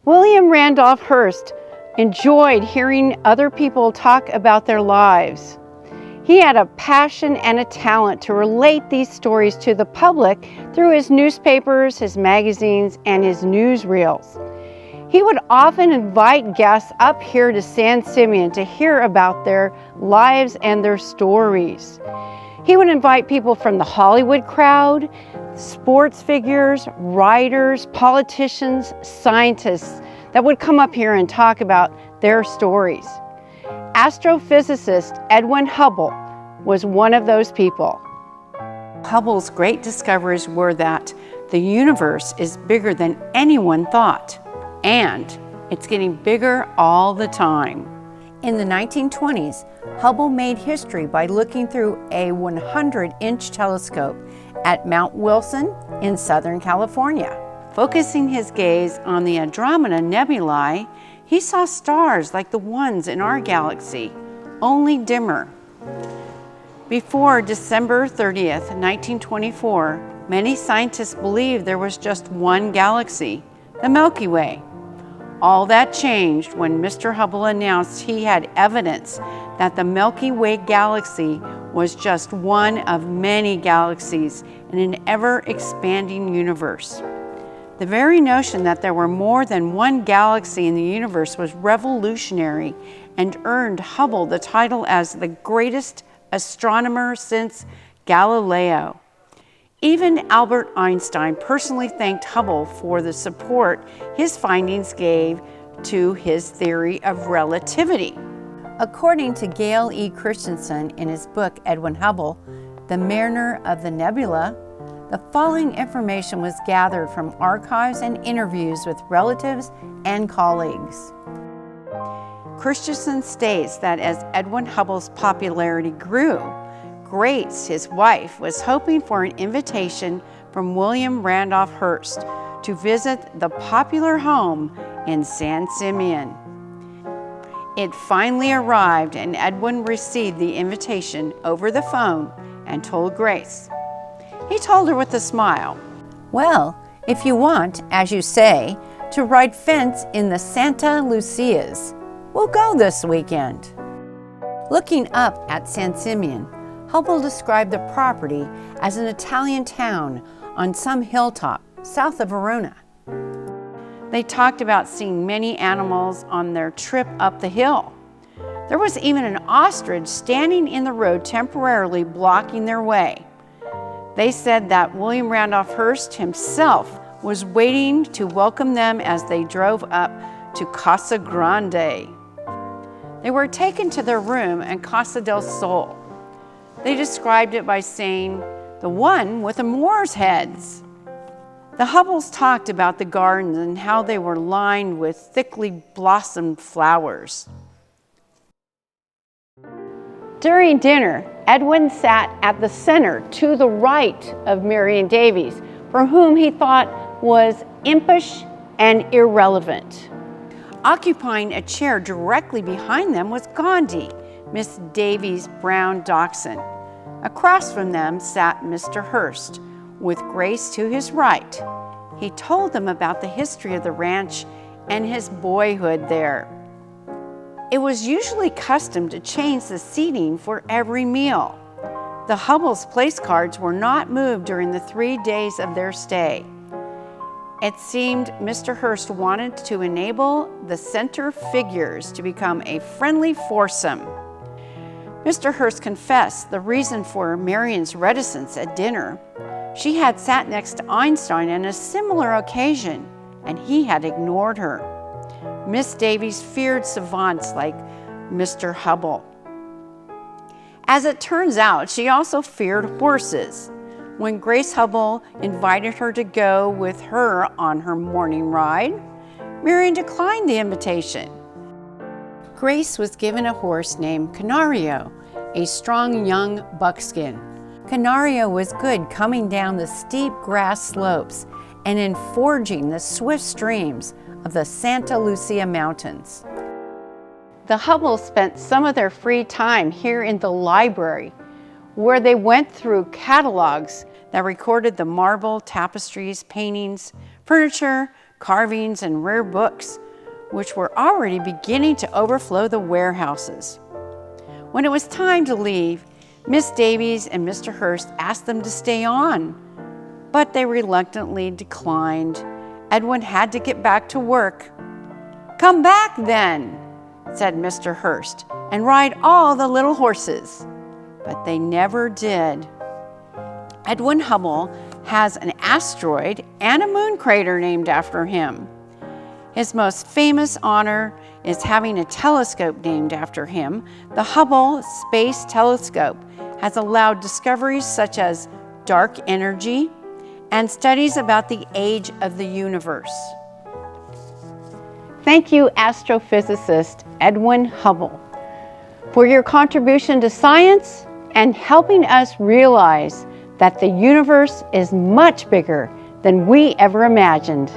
William Randolph Hearst enjoyed hearing other people talk about their lives. He had a passion and a talent to relate these stories to the public through his newspapers, his magazines, and his newsreels. He would often invite guests up here to San Simeon to hear about their lives and their stories. He would invite people from the Hollywood crowd, sports figures, writers, politicians, scientists that would come up here and talk about their stories. Astrophysicist Edwin Hubble was one of those people. Hubble's great discoveries were that the universe is bigger than anyone thought, and it's getting bigger all the time. In the 1920s, Hubble made history by looking through a 100-inch telescope at Mount Wilson in Southern California. Focusing his gaze on the Andromeda Nebulae, he saw stars like the ones in our galaxy, only dimmer. Before December 30th, 1924, many scientists believed there was just one galaxy, the Milky Way. All that changed when Mr. Hubble announced he had evidence that the Milky Way galaxy was just one of many galaxies in an ever-expanding universe. The very notion that there were more than one galaxy in the universe was revolutionary and earned Hubble the title as the greatest astronomer since Galileo. Even Albert Einstein personally thanked Hubble for the support his findings gave to his theory of relativity. According to Gail E. Christensen in his book Edwin Hubble, The Mariner of the Nebula, the following information was gathered from archives and interviews with relatives and colleagues. Christensen states that as Edwin Hubble's popularity grew, Grace, his wife, was hoping for an invitation from William Randolph Hearst to visit the popular home in San Simeon. It finally arrived, and Edwin received the invitation over the phone and told Grace. He told her with a smile, "Well, if you want, as you say, to ride fence in the Santa Lucias, we'll go this weekend." Looking up at San Simeon, Hubble described the property as an Italian town on some hilltop south of Verona. They talked about seeing many animals on their trip up the hill. There was even an ostrich standing in the road temporarily blocking their way. They said that William Randolph Hearst himself was waiting to welcome them as they drove up to Casa Grande. They were taken to their room in Casa del Sol. They described it by saying, "the one with the Moor's heads." The Hubbles talked about the gardens and how they were lined with thickly blossomed flowers. During dinner, Edwin sat at the center to the right of Marion Davies, for whom he thought was impish and irrelevant. Occupying a chair directly behind them was Gandhi, Miss Davies' brown dachshund. Across from them sat Mr. Hearst, with Grace to his right. He told them about the history of the ranch and his boyhood there. It was usually custom to change the seating for every meal. The Hubble's place cards were not moved during the 3 days of their stay. It seemed Mr. Hearst wanted to enable the center figures to become a friendly foursome. Mr. Hearst confessed the reason for Marion's reticence at dinner. She had sat next to Einstein on a similar occasion, and he had ignored her. Miss Davies feared savants like Mr. Hubble. As it turns out, she also feared horses. When Grace Hubble invited her to go with her on her morning ride, Marion declined the invitation. Grace was given a horse named Canario, a strong young buckskin. Canario was good coming down the steep grass slopes and in forging the swift streams of the Santa Lucia Mountains. The Hubbles spent some of their free time here in the library, where they went through catalogs that recorded the marble, tapestries, paintings, furniture, carvings, and rare books, which were already beginning to overflow the warehouses. When it was time to leave, Miss Davies and Mr. Hearst asked them to stay on, but they reluctantly declined. Edwin had to get back to work. "Come back then," said Mr. Hearst, "and ride all the little horses." But they never did. Edwin Hubble has an asteroid and a moon crater named after him. His most famous honor is having a telescope named after him. The Hubble Space Telescope has allowed discoveries such as dark energy and studies about the age of the universe. Thank you, astrophysicist Edwin Hubble, for your contribution to science and helping us realize that the universe is much bigger than we ever imagined.